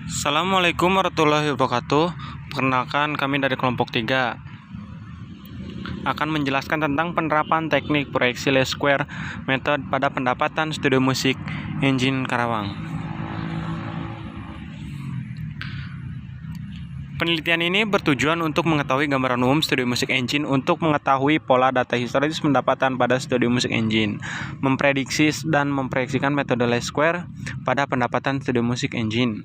Assalamualaikum warahmatullahi wabarakatuh. Perkenalkan, kami dari kelompok 3 akan menjelaskan tentang penerapan teknik proyeksi least square method pada pendapatan studio musik Engine Karawang. Penelitian ini bertujuan untuk mengetahui gambaran umum studio musik engine untuk mengetahui pola data historis pendapatan pada studio musik engine, memprediksi dan memproyeksikan metode least square pada pendapatan studio musik engine.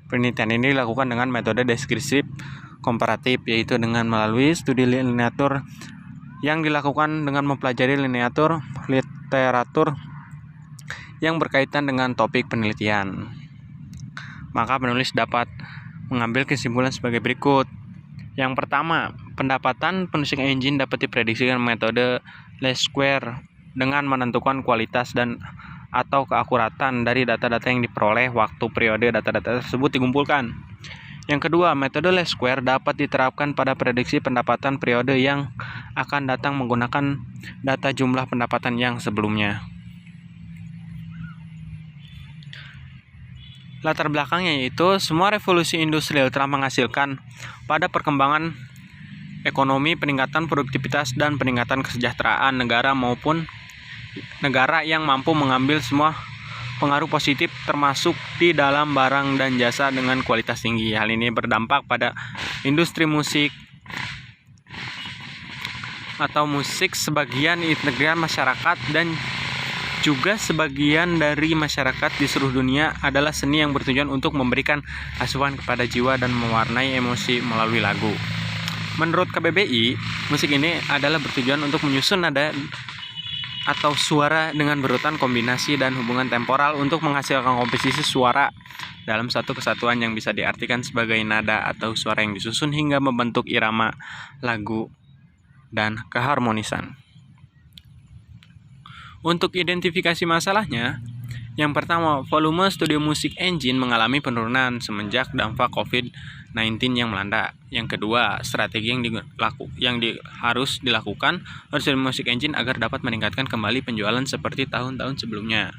Penelitian ini dilakukan dengan metode deskriptif komparatif, yaitu dengan melalui studi literatur yang dilakukan dengan mempelajari literatur yang berkaitan dengan topik penelitian. Maka penulis dapat mengambil kesimpulan sebagai berikut. Yang pertama, pendapatan pemusik engine dapat diprediksi dengan metode least square dengan menentukan kualitas dan atau keakuratan dari data-data yang diperoleh waktu periode data-data tersebut dikumpulkan. Yang kedua, metode least square dapat diterapkan pada prediksi pendapatan periode yang akan datang menggunakan data jumlah pendapatan yang sebelumnya. Latar belakangnya yaitu semua revolusi industrial telah menghasilkan pada perkembangan ekonomi, peningkatan produktivitas, dan peningkatan kesejahteraan negara maupun negara yang mampu mengambil semua pengaruh positif termasuk di dalam barang dan jasa dengan kualitas tinggi. Hal ini berdampak pada industri musik atau musik sebagian integran masyarakat dan juga sebagian dari masyarakat di seluruh dunia adalah seni yang bertujuan untuk memberikan asuhan kepada jiwa dan mewarnai emosi melalui lagu. Menurut KBBI, musik ini adalah bertujuan untuk menyusun nada atau suara dengan berurutan kombinasi dan hubungan temporal untuk menghasilkan komposisi suara dalam satu kesatuan yang bisa diartikan sebagai nada atau suara yang disusun hingga membentuk irama lagu dan keharmonisan. Untuk identifikasi masalahnya, yang pertama, volume studio musik engine mengalami penurunan semenjak dampak COVID-19 yang melanda. Yang kedua, strategi yang harus dilakukan oleh studio musik engine agar dapat meningkatkan kembali penjualan seperti tahun-tahun sebelumnya.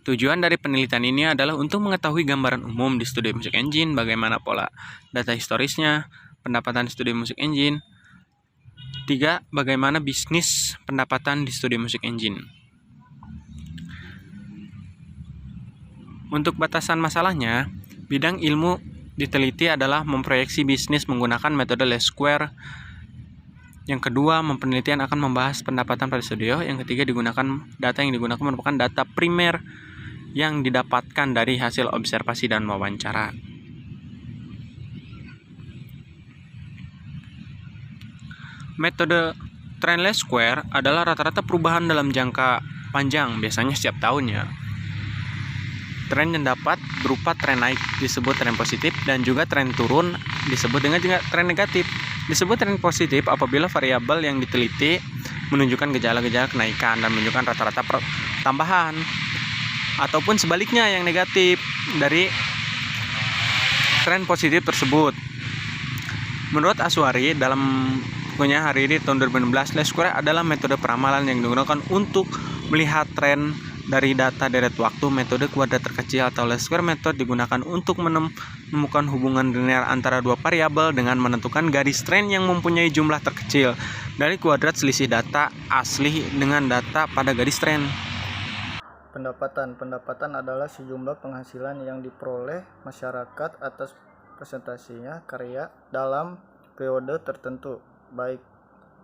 Tujuan dari penelitian ini adalah untuk mengetahui gambaran umum di studio musik engine, bagaimana pola data historisnya, pendapatan studio musik engine. 3. Bagaimana bisnis pendapatan di studio musik engine. Untuk batasan masalahnya, bidang ilmu diteliti adalah memproyeksi bisnis menggunakan metode least square. Yang kedua, penelitian akan membahas pendapatan pada studio. Yang ketiga, data yang digunakan merupakan data primer yang didapatkan dari hasil observasi dan wawancara. Metode trend least square adalah rata-rata perubahan dalam jangka panjang, biasanya setiap tahunnya. Tren yang dapat berupa tren naik disebut tren positif dan juga tren turun disebut dengan tren negatif. Disebut tren positif apabila variabel yang diteliti menunjukkan gejala-gejala kenaikan dan menunjukkan rata-rata tambahan, ataupun sebaliknya yang negatif dari tren positif tersebut. Menurut Aswari dalam bukunya hari ini tahun 2016, least square adalah metode peramalan yang digunakan untuk melihat tren dari data deret waktu. Metode kuadrat terkecil atau least square method digunakan untuk menemukan hubungan linear antara dua variabel dengan menentukan garis tren yang mempunyai jumlah terkecil dari kuadrat selisih data asli dengan data pada garis tren. Pendapatan adalah sejumlah penghasilan yang diperoleh masyarakat atas presentasinya karya dalam periode tertentu, baik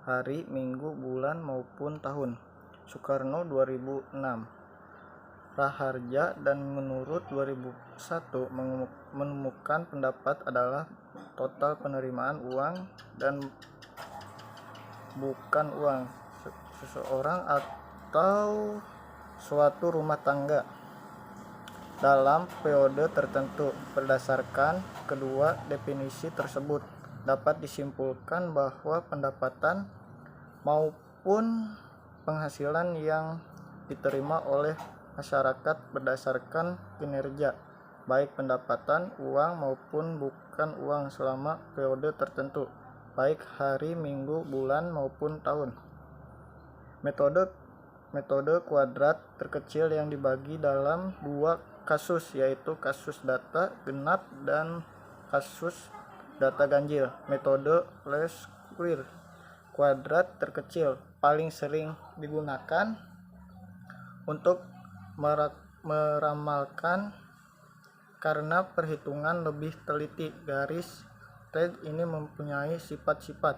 hari, minggu, bulan, maupun tahun. Soekarno 2006. Raharja dan menurut 2001 menemukan pendapat adalah total penerimaan uang dan bukan uang seseorang atau suatu rumah tangga dalam periode tertentu. Berdasarkan kedua definisi tersebut, dapat disimpulkan bahwa pendapatan maupun penghasilan yang diterima oleh masyarakat berdasarkan kinerja, baik pendapatan uang maupun bukan uang selama periode tertentu, baik hari, minggu, bulan maupun tahun. Metode kuadrat terkecil yang dibagi dalam dua kasus, yaitu kasus data genap dan kasus data ganjil. Metode least square kuadrat terkecil paling sering digunakan untuk meramalkan karena perhitungan lebih teliti. Garis tag ini mempunyai sifat-sifat.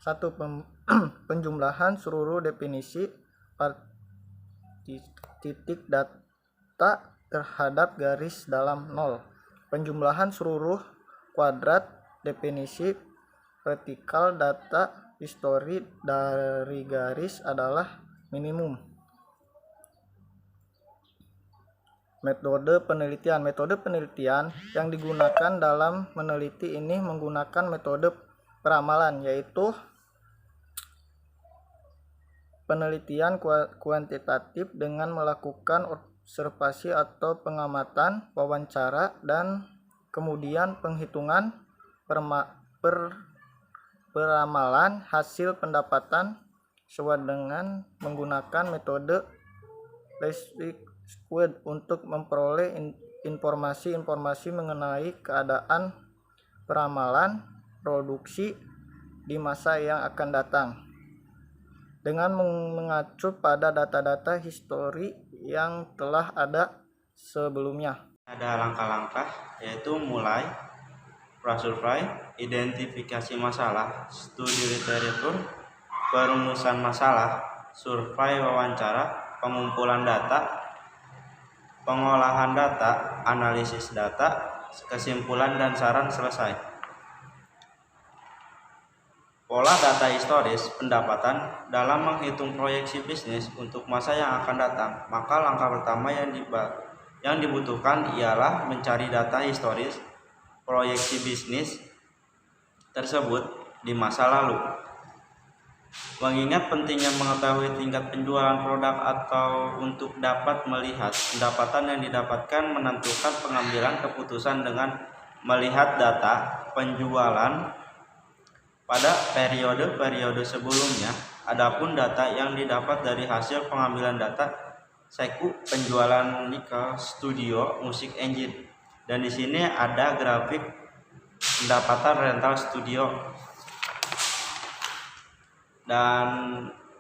1. Penjumlahan seluruh definisi titik data terhadap garis dalam 0. Penjumlahan seluruh kuadrat definisi vertikal data history dari garis adalah minimum. Metode penelitian yang digunakan dalam meneliti ini menggunakan metode peramalan, yaitu penelitian kuantitatif dengan melakukan observasi atau pengamatan, wawancara, dan kemudian penghitungan peramalan hasil pendapatan sesuai dengan menggunakan metode least squared untuk memperoleh informasi mengenai keadaan peramalan produksi di masa yang akan datang dengan mengacu pada data-data histori yang telah ada sebelumnya. Ada langkah-langkah, yaitu mulai prasurvei, identifikasi masalah, studi literatur, perumusan masalah, survei wawancara, pengumpulan data, pengolahan data, analisis data, kesimpulan dan saran selesai. Pola data historis pendapatan dalam menghitung proyeksi bisnis untuk masa yang akan datang. Maka langkah pertama yang dibutuhkan ialah mencari data historis proyeksi bisnis tersebut di masa lalu. Mengingat pentingnya mengetahui tingkat penjualan produk atau untuk dapat melihat pendapatan yang didapatkan, menentukan pengambilan keputusan dengan melihat data penjualan pada periode-periode sebelumnya. Adapun data yang didapat dari hasil pengambilan data seku penjualan ke studio musik engine, dan di sini ada grafik pendapatan rental studio. Dan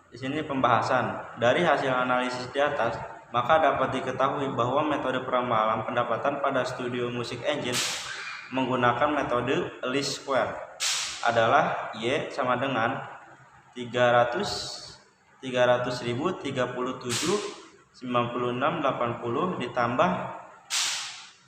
di sini pembahasan dari hasil analisis di atas, maka dapat diketahui bahwa metode peramalan pendapatan pada studio musik engine menggunakan metode least square adalah Y sama dengan 300.037 96.80 ditambah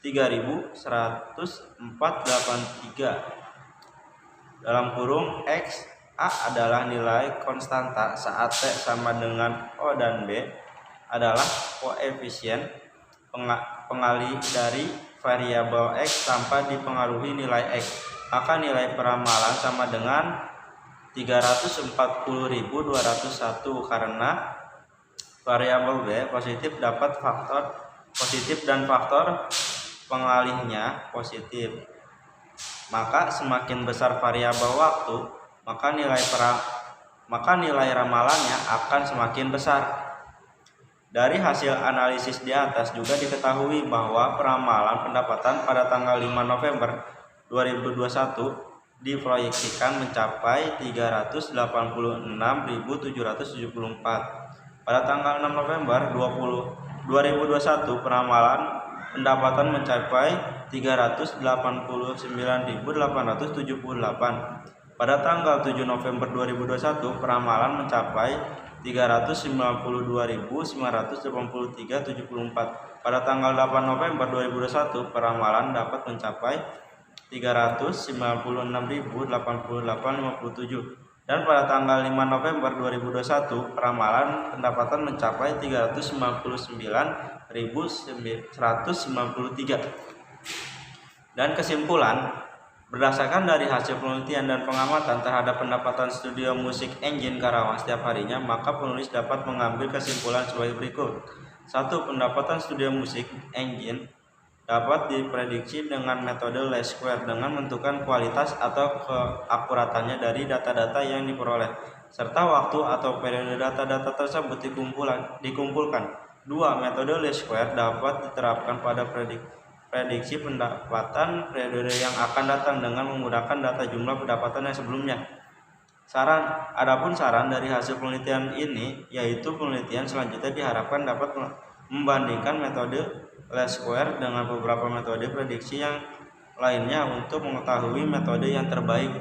3.104.83 dalam kurung X. A adalah nilai konstanta saat T sama dengan O dan B adalah koefisien pengali dari variabel X tanpa dipengaruhi nilai X. Maka nilai peramalan sama dengan 340.201 karena variabel B positif dapat faktor positif dan faktor pengalihnya positif. Maka semakin besar variabel waktu, maka nilai ramalannya akan semakin besar. Dari hasil analisis di atas juga diketahui bahwa peramalan pendapatan pada tanggal 5 November 2021 diproyeksikan mencapai 386.774. Pada tanggal 6 November 2021 peramalan pendapatan mencapai 389.878. Pada tanggal 7 November 2021 peramalan mencapai 392.983.74. Pada tanggal 8 November 2021 peramalan dapat mencapai 396.088.57. Dan pada tanggal 5 November 2021 peramalan pendapatan mencapai 399.193. Dan kesimpulan, berdasarkan dari hasil penelitian dan pengamatan terhadap pendapatan studio musik engine Karawang setiap harinya, maka penulis dapat mengambil kesimpulan sebagai berikut. 1. Pendapatan studio musik engine dapat diprediksi dengan metode least square dengan menentukan kualitas atau keakuratannya dari data-data yang diperoleh, serta waktu atau periode data-data tersebut dikumpulkan 2. Metode least square dapat diterapkan pada prediksi pendapatan periode yang akan datang dengan menggunakan data jumlah pendapatan yang sebelumnya. Adapun saran dari hasil penelitian ini, yaitu penelitian selanjutnya diharapkan dapat membandingkan metode least square dengan beberapa metode prediksi yang lainnya untuk mengetahui metode yang terbaik